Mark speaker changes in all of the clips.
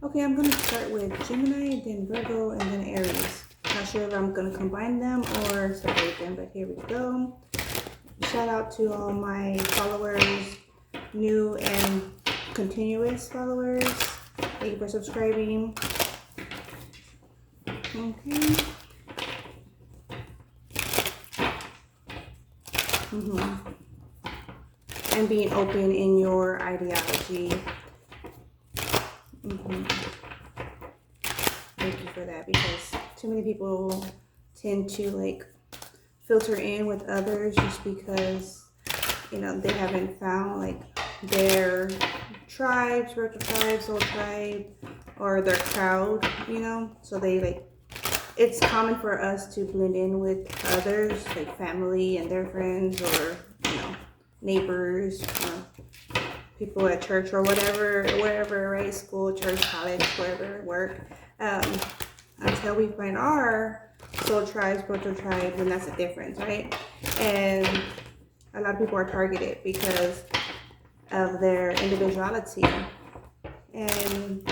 Speaker 1: Okay, I'm going to start with Gemini, then Virgo, and then Aries. Not sure if I'm going to combine them or separate them, but here we go. Shout out to all my followers, new and continuous followers. Thank you for subscribing. Okay. And being open in your ideology. Thank you for that, because too many people tend to like filter in with others just because, you know, they haven't found like their tribe, spiritual tribe, soul tribe, or their crowd, you know. So they like, it's common for us to blend in with others, like family and their friends, or, you know, neighbors, you know, people at church or whatever, wherever, right? School, church, college, wherever, work. Until we find our soul tribe, spiritual tribe, then that's a difference, right? And a lot of people are targeted because of their individuality, and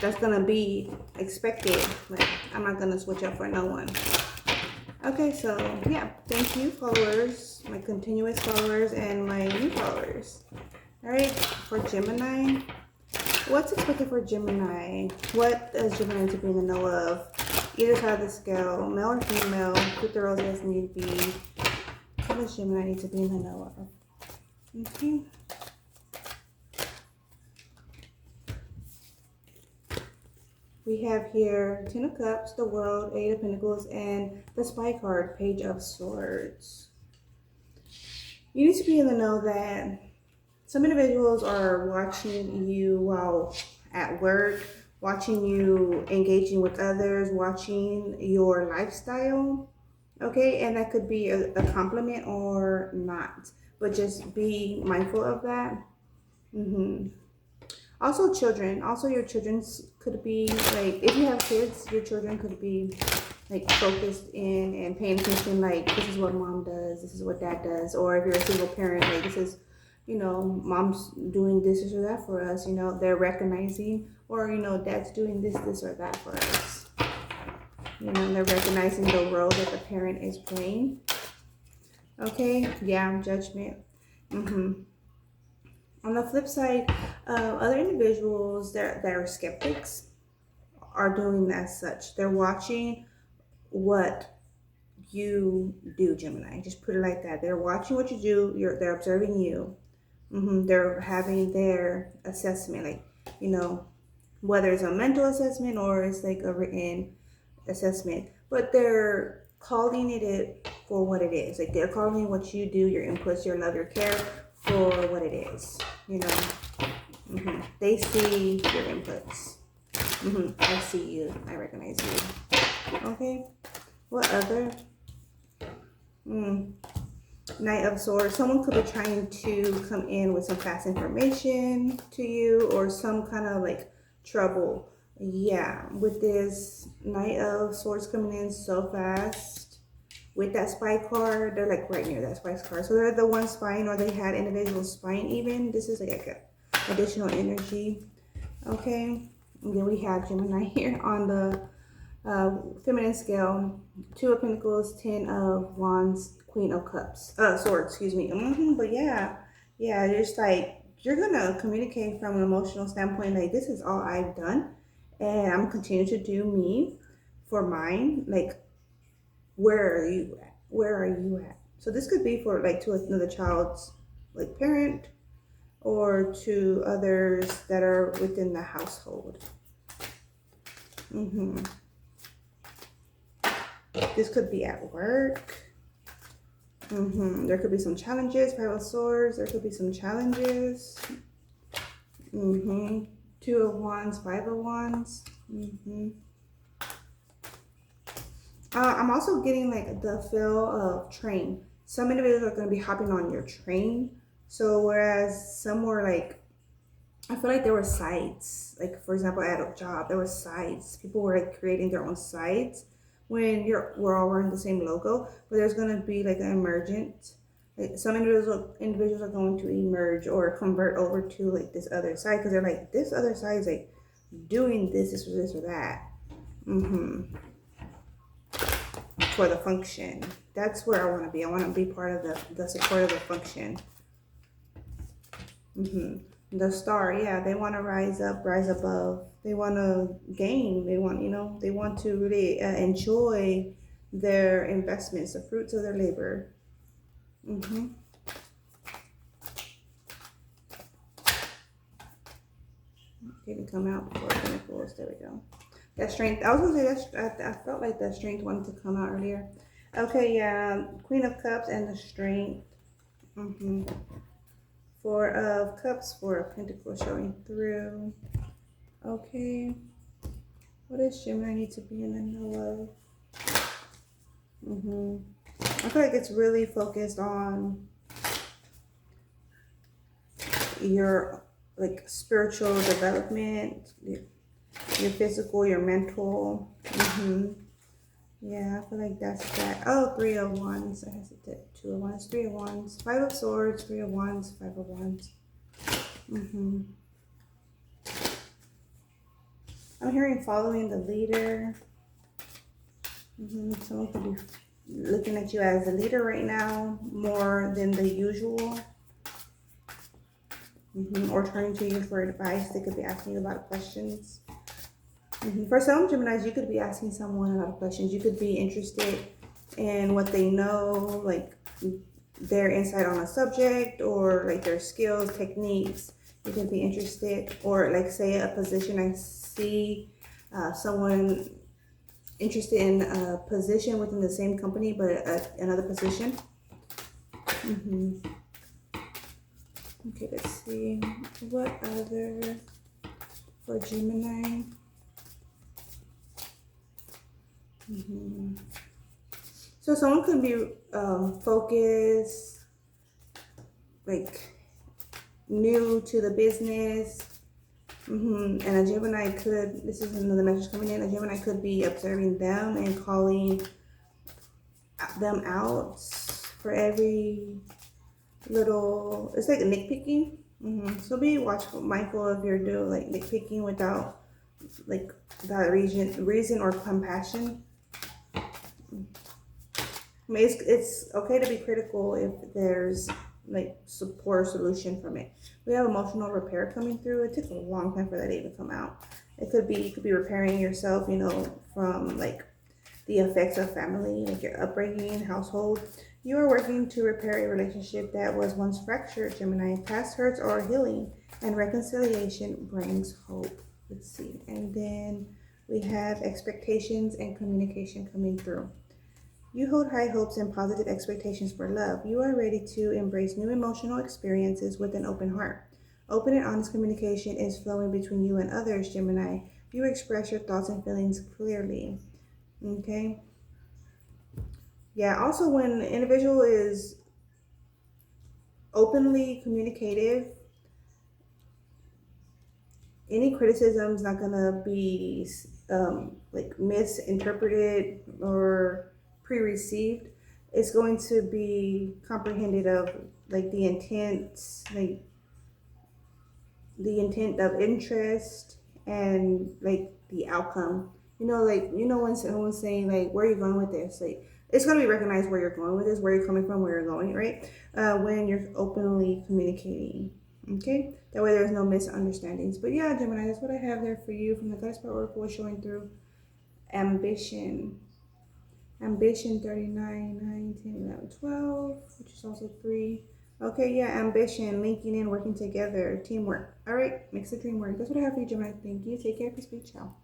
Speaker 1: that's gonna be expected. Like, I'm not gonna switch up for no one. Okay, so yeah, thank you, followers, my continuous followers and my new followers. All right, for Gemini, what's expected for Gemini? What does Gemini need to be in the know of? Either side of the scale, male or female, keep the roses as need be. What does Gemini need to be in the know of? Okay. We have here Ten of Cups, the World, Eight of Pentacles, and the Spy card, Page of Swords. You need to be in the know that some individuals are watching you while at work, watching you engaging with others, watching your lifestyle, okay? And that could be a compliment or not, but just be mindful of that. Also children, also your children's could be like, if you have kids, your children could be like focused in and paying attention, like this is what mom does, this is what dad does. Or if you're a single parent, like this is, you know, mom's doing this or that for us, you know, they're recognizing. Or, you know, dad's doing this or that for us, you know, they're recognizing the role that the parent is playing. Okay, yeah, judgment. On the flip side, other individuals that are skeptics are doing as such. They're watching what you do, Gemini. Just put it like that. They're watching what you do. They're observing you. They're having their assessment, like, you know, whether it's a mental assessment or it's like a written assessment. But they're calling it for what it is. Like, they're calling what you do, your inputs, your love, your care, for what it is, you know. They see your inputs. I see you. I recognize you. Okay. What other? Knight of Swords. Someone could be trying to come in with some fast information to you, or some kind of like trouble. Yeah, with this Knight of Swords coming in so fast. With that spy card, they're like right near that spy card. So they're the ones spying, or they had individuals spying even. This is like a additional energy. Okay. And then we have Gemini here on the feminine scale. Two of Pentacles, Ten of Wands, Queen of Cups. Swords, excuse me. But yeah, just like, you're gonna communicate from an emotional standpoint, like, this is all I've done, and I'm gonna continue to do me for mine. Like, where are you at? Where are you at? So this could be for like to another child's like parent, or to others that are within the household. This could be at work. There could be some challenges. Five of Swords. There could be some challenges. Two of Wands, Five of Wands. I'm also getting like the feel of train. Some individuals are going to be hopping on your train. So whereas some were like, I feel like there were sites. Like, for example, at a job, there were sites. People were like creating their own sites when we're all wearing the same logo. But there's going to be like an emergent. Like, some individuals are going to emerge or convert over to like this other side, because they're like, this other side is like doing this or this or that. For the function. That's where I want to be. I want to be part of the support of the function. The star, yeah, they want to rise up, rise above. They want to gain. They want, they want to really enjoy their investments, the fruits of their labor. Didn't come out before Pentacles. There we go. That strength. I was gonna say that. I felt like that strength wanted to come out earlier. Okay, yeah. Queen of Cups and the strength. Four of Cups, Four of Pentacles showing through. Okay. What does Gemini need to be in the know of? I feel like it's really focused on your like spiritual development, your physical, your mental. Yeah, I feel like that's that. Oh, Three of Wands. I hesitate. Two of Wands, Three of Wands, Five of Swords, Three of Wands, Five of Wands. I'm hearing following the leader. Someone could be looking at you as a leader right now more than the usual. Or turning to you for advice. They could be asking you a lot of questions. For some Geminis, you could be asking someone a lot of questions. You could be interested in what they know, like their insight on a subject, or like their skills, techniques. You could be interested, or like say a position. I see someone interested in a position within the same company, but another position. Okay, let's see. What other for Gemini? So someone could be focused, like new to the business. And a Gemini could, this is another message coming in, a Gemini could be observing them and calling them out for every little, it's like nitpicking. So be watchful, mindful of your do like nitpicking without like that reason or compassion. I mean, it's okay to be critical if there's like support or solution from it. We have emotional repair coming through. It took a long time for that to even come out. It could be, you could be repairing yourself, from like the effects of family, like your upbringing, household. You are working to repair a relationship that was once fractured, Gemini. Past hurts are healing, and reconciliation brings hope. Let's see. And then we have expectations and communication coming through. You hold high hopes and positive expectations for love. You are ready to embrace new emotional experiences with an open heart. Open and honest communication is flowing between you and others, Gemini. You express your thoughts and feelings clearly. Okay? Yeah, also when an individual is openly communicative, any criticism is not going to be like misinterpreted or pre-received. It's going to be comprehended of like the intent of interest and like the outcome. When someone's saying like, where are you going with this? Like, it's going to be recognized where you're going with this, where you're coming from, where you're going, right? When you're openly communicating. Okay, that way there's no misunderstandings. But yeah, Gemini, that's what I have there for you from the Goddess Power Oracle, showing through ambition. Ambition 39, 9, 10, 11, 12, which is also 3. Okay, yeah, ambition, linking in, working together, teamwork. All right, makes the dream work. That's what I have for you, Gemini. Thank you. Take care. Peace, ciao.